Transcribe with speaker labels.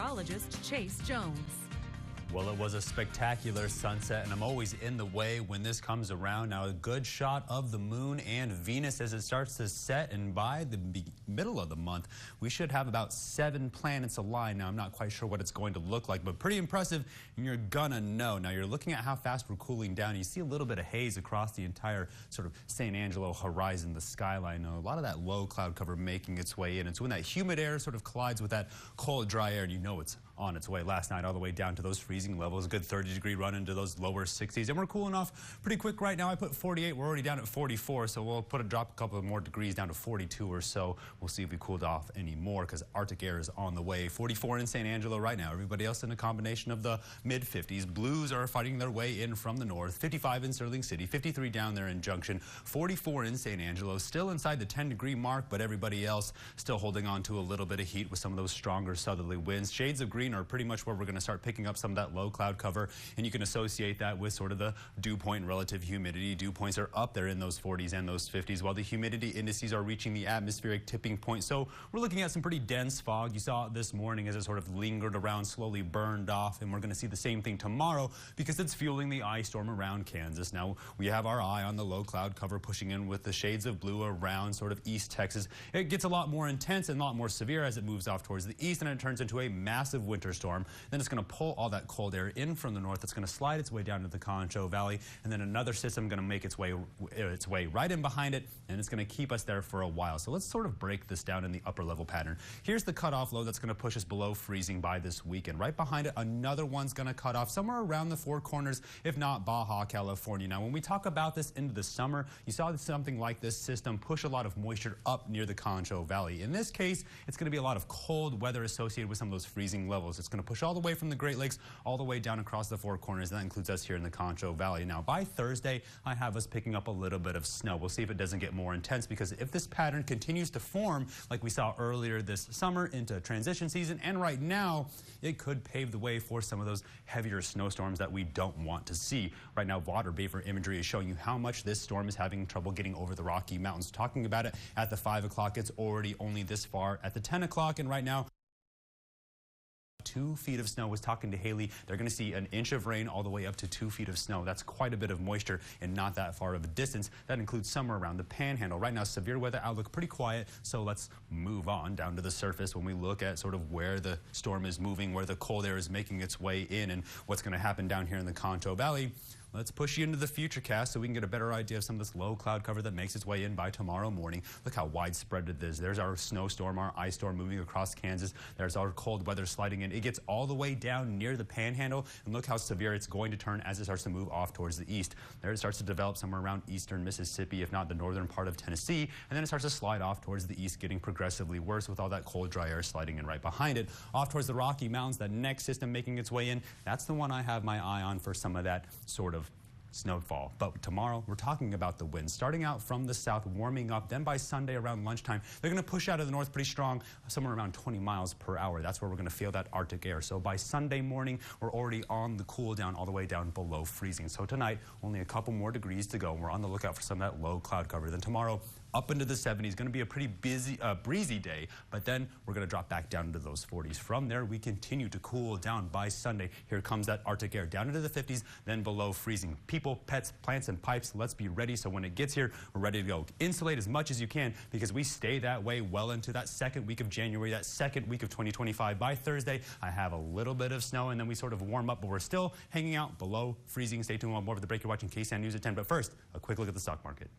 Speaker 1: meteorologist Chase Jones.
Speaker 2: Well, it was a spectacular sunset, and I'm always in the way when this comes around. Now, a good shot of the moon and Venus as it starts to set, and by the middle of the month, we should have about 7 planets aligned. Now, I'm not quite sure what it's going to look like, but pretty impressive, and you're gonna know. Now, you're looking at how fast we're cooling down. You see a little bit of haze across the entire sort of San Angelo horizon, the skyline. Now, a lot of that low cloud cover making its way in, and so when that humid air sort of collides with that cold, dry air, and you know it's on its way last night all the way down to those freezing levels, a good 30-degree run into those lower 60s, and we're cooling off pretty quick right now. I put 48, we're already down at 44, so we'll drop a couple of more degrees down to 42 or so. We'll see if we cooled off any more because Arctic air is on the way. 44 in San Angelo right now. Everybody else in a combination of the mid-50s. Blues are fighting their way in from the north. 55 in Sterling City, 53 down there in Junction, 44 in San Angelo, still inside the 10-degree mark, but everybody else still holding on to a little bit of heat with some of those stronger southerly winds. Shades of green are pretty much where we're going to start picking up some of that low cloud cover, and you can associate that with sort of the dew point and relative humidity. Dew points are up there in those 40s and those 50s, while the humidity indices are reaching the atmospheric tipping point. So we're looking at some pretty dense fog. You saw it this morning as it sort of lingered around, slowly burned off, and we're going to see the same thing tomorrow because it's fueling the ice storm around Kansas. Now, we have our eye on the low cloud cover pushing in with the shades of blue around sort of East Texas. It gets a lot more intense and a lot more severe as it moves off towards the east, and it turns into a massive winter storm. Then it's going to pull all that cold air in from the north. It's going to slide its way down to the Concho Valley, and then another system going to make its way right in behind it, and it's going to keep us there for a while. So let's sort of break this down in the upper level pattern. Here's the cutoff low that's going to push us below freezing by this weekend. Right behind it, another one's going to cut off somewhere around the Four Corners, if not Baja California. Now, when we talk about this into the summer, you saw something like this system push a lot of moisture up near the Concho Valley. In this case, it's going to be a lot of cold weather associated with some of those freezing levels. It's going to push all the way from the Great Lakes all the way down across the Four Corners. That includes us here in the Concho Valley. Now, by Thursday, I have us picking up a little bit of snow. We'll see if it doesn't get more intense, because if this pattern continues to form like we saw earlier this summer into transition season and right now, it could pave the way for some of those heavier snowstorms that we don't want to see. Right now, water vapor imagery is showing you how much this storm is having trouble getting over the Rocky Mountains. Talking about it at the 5 o'clock, it's already only this far at the 10 o'clock, and right now, 2 feet of snow. Was talking to Haley. They're going to see an inch of rain all the way up to 2 feet of snow. That's quite a bit of moisture and not that far of a distance. That includes somewhere around the Panhandle. Right now, severe weather outlook pretty quiet. So let's move on down to the surface when we look at sort of where the storm is moving, where the cold air is making its way in, and what's going to happen down here in the Concho Valley. Let's push you into the future cast so we can get a better idea of some of this low cloud cover that makes its way in by tomorrow morning. Look how widespread it is. There's our snowstorm, our ice storm moving across Kansas. There's our cold weather sliding in. It gets all the way down near the Panhandle, and look how severe it's going to turn as it starts to move off towards the east. There it starts to develop somewhere around eastern Mississippi, if not the northern part of Tennessee, and then it starts to slide off towards the east, getting progressively worse with all that cold, dry air sliding in right behind it. Off towards the Rocky Mountains, that next system making its way in, that's the one I have my eye on for some of that sort of snowfall. But tomorrow, we're talking about the winds starting out from the south, warming up. Then by Sunday around lunchtime, they're going to push out of the north pretty strong, somewhere around 20 miles per hour. That's where we're going to feel that Arctic air. So by Sunday morning, we're already on the cool down all the way down below freezing. So tonight, only a couple more degrees to go. We're on the lookout for some of that low cloud cover. Then tomorrow, up into the 70s. Going to be a pretty breezy day, but then we're going to drop back down into those 40s. From there, we continue to cool down by Sunday. Here comes that Arctic air down into the 50s, then below freezing. People, pets, plants, and pipes, let's be ready. So when it gets here, we're ready to go. Insulate as much as you can, because we stay that way well into that second week of January, that second week of 2025. By Thursday, I have a little bit of snow, and then we sort of warm up, but we're still hanging out below freezing. Stay tuned on more of the break. You're watching KSAN News at 10. But first, a quick look at the stock market.